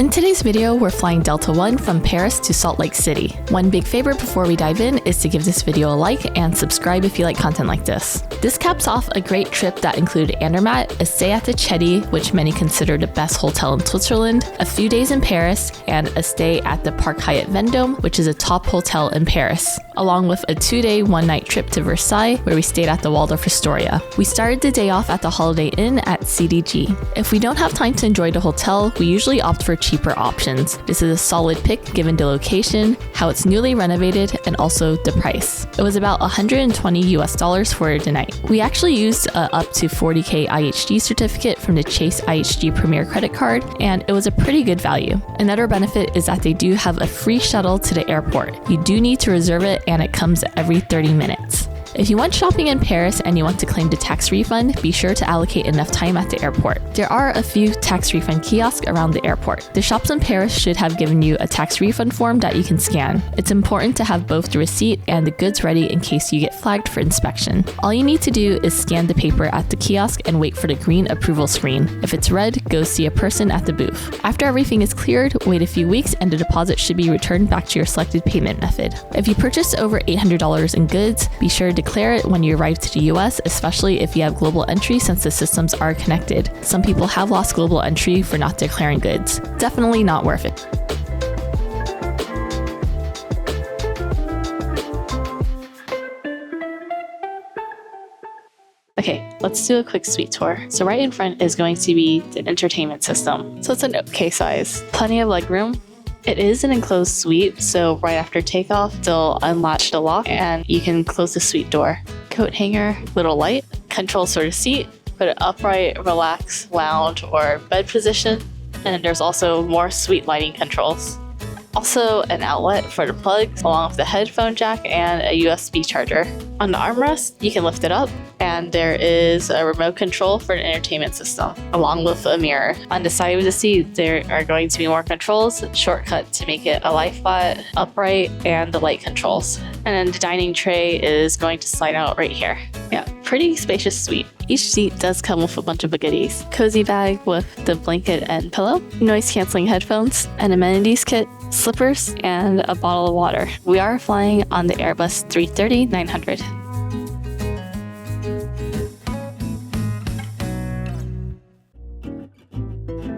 In today's video, we're flying Delta One from Paris to Salt Lake City. One big favor before we dive in is to give this video a like and subscribe if you like content like this. This caps off a great trip that included Andermatt, a stay at the Chetty, which many consider the best hotel in Switzerland, a few days in Paris, and a stay at the Park Hyatt Vendôme, which is a top hotel in Paris, along with a 2-day, 1-night trip to Versailles, where we stayed at the Waldorf Astoria. We started the day off at the Holiday Inn at CDG. If we don't have time to enjoy the hotel, we usually opt for cheaper options. This is a solid pick given the location, how it's newly renovated, and also the price. It was about $120 for the night. We actually used a up to 40K IHG certificate from the Chase IHG Premier credit card, and it was a pretty good value. Another benefit is that they do have a free shuttle to the airport. You do need to reserve it, and it comes every 30 minutes. If you went shopping in Paris and you want to claim the tax refund, be sure to allocate enough time at the airport. There are a few tax refund kiosks around the airport. The shops in Paris should have given you a tax refund form that you can scan. It's important to have both the receipt and the goods ready in case you get flagged for inspection. All you need to do is scan the paper at the kiosk and wait for the green approval screen. If it's red, go see a person at the booth. After everything is cleared, wait a few weeks and the deposit should be returned back to your selected payment method. If you purchase over $800 in goods, be sure to declare it when you arrive to the US, especially if you have global entry since the systems are connected. Some people have lost global entry for not declaring goods. Definitely not worth it. Okay, let's do a quick suite tour. So right in front is going to be the entertainment system. So it's an okay size. Plenty of legroom. It is an enclosed suite, so right after takeoff, they'll unlatch the lock and you can close the suite door. Coat hanger, little light, control sort of seat, put an upright, relax, lounge, or bed position. And there's also more suite lighting controls. Also an outlet for the plugs, along with the headphone jack and a USB charger. On the armrest, you can lift it up, and there is a remote control for the entertainment system, along with a mirror. On the side of the seat, there are going to be more controls, shortcut to make it a lie flat, upright, and the light controls. And then the dining tray is going to slide out right here. Yeah, pretty spacious suite. Each seat does come with a bunch of goodies. Cozy bag with the blanket and pillow, noise canceling headphones, an amenities kit, slippers, and a bottle of water. We are flying on the Airbus A330-900.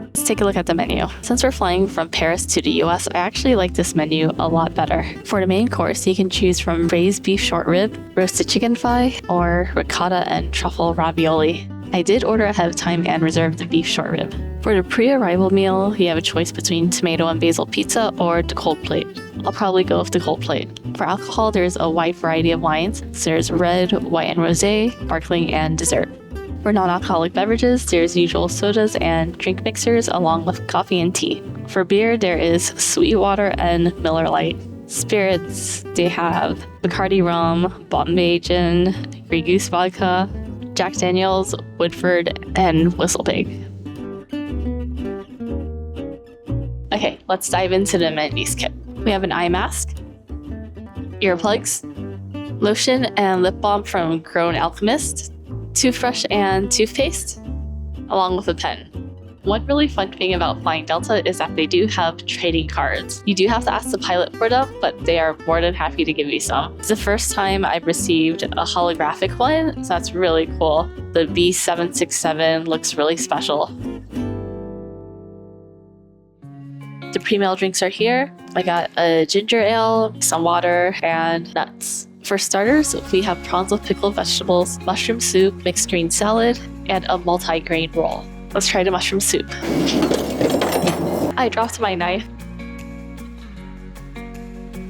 Let's take a look at the menu. Since we're flying from Paris to the US, I actually like this menu a lot better. For the main course, you can choose from braised beef short rib, roasted chicken thigh, or ricotta and truffle ravioli. I did order ahead of time and reserve the beef short rib. For the pre-arrival meal, you have a choice between tomato and basil pizza or the cold plate. I'll probably go with the cold plate. For alcohol, there's a wide variety of wines. So there's red, white, and rosé, sparkling, and dessert. For non-alcoholic beverages, there's usual sodas and drink mixers along with coffee and tea. For beer, there is Sweetwater and Miller Lite. Spirits, they have Bacardi rum, Bombay gin, Grey Goose vodka, Jack Daniels, Woodford, and Whistle Pig. Okay, let's dive into the amenities kit. We have an eye mask, earplugs, lotion and lip balm from Grown Alchemist, toothbrush and toothpaste, along with a pen. One really fun thing about flying Delta is that they do have trading cards. You do have to ask the pilot for them, but they are more than happy to give you some. It's the first time I've received a holographic one, so that's really cool. The B767 looks really special. The pre-meal drinks are here. I got a ginger ale, some water, and nuts. For starters, we have prawns with pickled vegetables, mushroom soup, mixed green salad, and a multi-grain roll. Let's try the mushroom soup. I dropped my knife.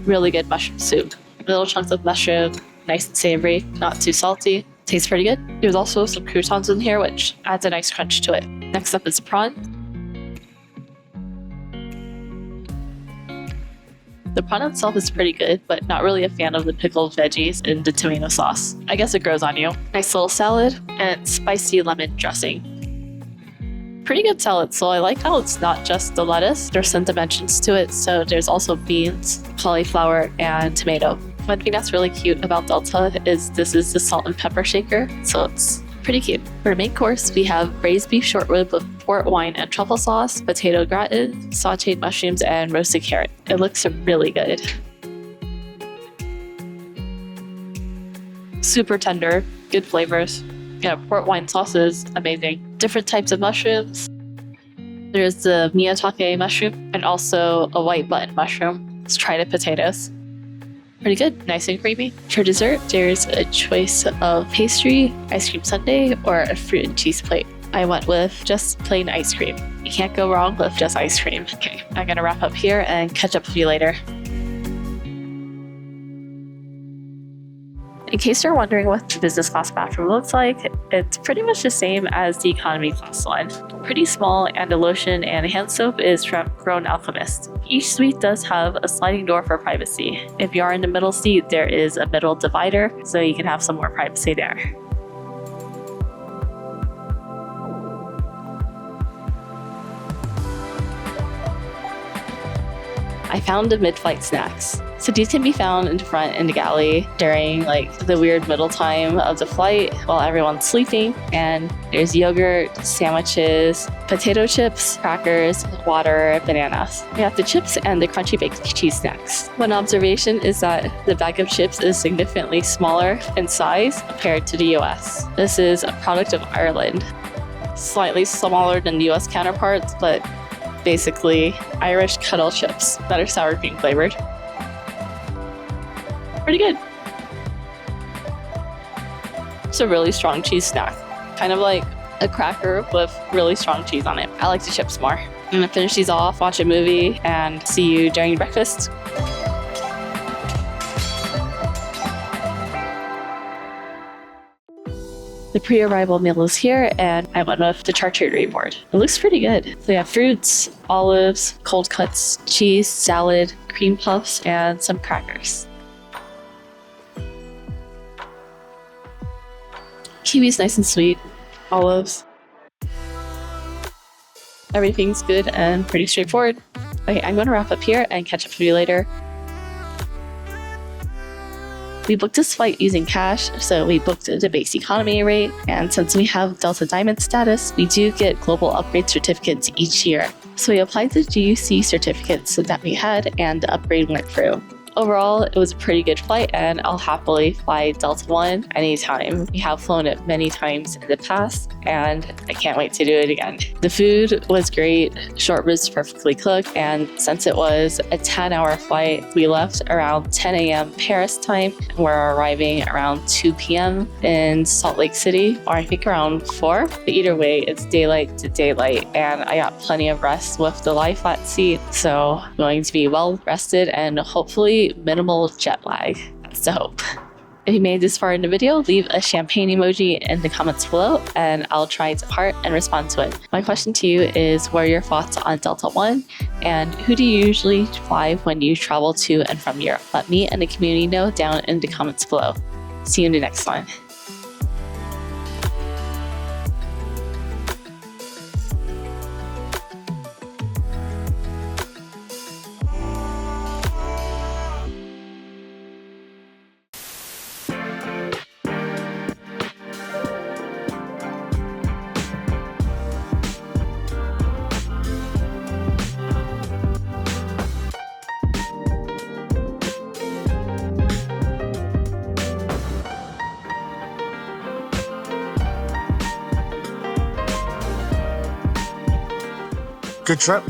Really good mushroom soup. Little chunks of mushroom, nice and savory, not too salty. Tastes pretty good. There's also some croutons in here, which adds a nice crunch to it. Next up is a prawn. The prawn itself is pretty good, but not really a fan of the pickled veggies and the tomato sauce. I guess it grows on you. Nice little salad and spicy lemon dressing. Pretty good salad, so I like how it's not just the lettuce. There's some dimensions to it, so there's also beans, cauliflower, and tomato. One thing that's really cute about Delta is this is the salt and pepper shaker, so it's Pretty cute. For main course, we have braised beef short rib with port wine and truffle sauce, potato gratin, sauteed mushrooms, and roasted carrot. It looks really good. Super tender, good flavors. Yeah, port wine sauce is amazing. Different types of mushrooms. There's the miyatake mushroom and also a white button mushroom. Let's try the potatoes. Pretty good, nice and creamy. For dessert, there's a choice of pastry, ice cream sundae, or a fruit and cheese plate. I went with just plain ice cream. You can't go wrong with just ice cream. Okay, I'm gonna wrap up here and catch up with you later. In case you're wondering what the business class bathroom looks like, it's pretty much the same as the economy class one. Pretty small, and the lotion and hand soap is from Grown Alchemist. Each suite does have a sliding door for privacy. If you are in the middle seat, there is a middle divider, so you can have some more privacy there. I found the mid-flight snacks. So these can be found in the front in the galley during the weird middle time of the flight while everyone's sleeping. And there's yogurt, sandwiches, potato chips, crackers, water, bananas. We have the chips and the crunchy baked cheese snacks. One observation is that the bag of chips is significantly smaller in size compared to the US. This is a product of Ireland. Slightly smaller than the US counterparts, but basically Irish kettle chips that are sour cream flavored. Pretty good. It's a really strong cheese snack. Kind of like a cracker with really strong cheese on it. I like the chips more. I'm gonna finish these off, watch a movie, and see you during breakfast. The pre-arrival meal is here, and I went with the charcuterie board. It looks pretty good. So we have fruits, olives, cold cuts, cheese, salad, cream puffs, and some crackers. Kiwi's nice and sweet. Olives. Everything's good and pretty straightforward. Okay, I'm going to wrap up here and catch up with you later. We booked this flight using cash, so we booked the base economy rate, and since we have Delta Diamond status, we do get global upgrade certificates each year. So we applied the GUC certificates that we had, and the upgrade went through. Overall, it was a pretty good flight, and I'll happily fly Delta One anytime. We have flown it many times in the past, and I can't wait to do it again. The food was great, short ribs perfectly cooked, and since it was a 10-hour flight, we left around 10 a.m. Paris time, and we're arriving around 2 p.m. in Salt Lake City, or I think around 4. But either way, it's daylight to daylight, and I got plenty of rest with the lie flat seat, so I'm going to be well rested and hopefully minimal jet lag. That's the hope. If you made this far in the video, leave a champagne emoji in the comments below, and I'll try to heart and respond to it. My question to you is, what are your thoughts on Delta One, and who do you usually fly when you travel to and from Europe? Let me and the community know down in the comments below. See you in the next one. Good trip.